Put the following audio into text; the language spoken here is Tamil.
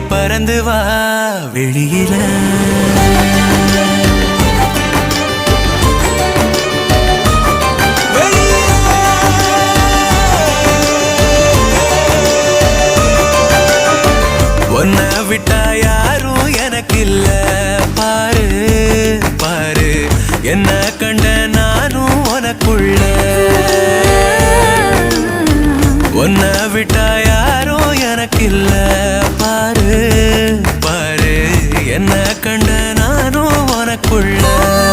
பறந்து வா வெளியில. ஒன்ன விட்டா யாரும் எனக்கு இல்ல பாரு பாரு என்ன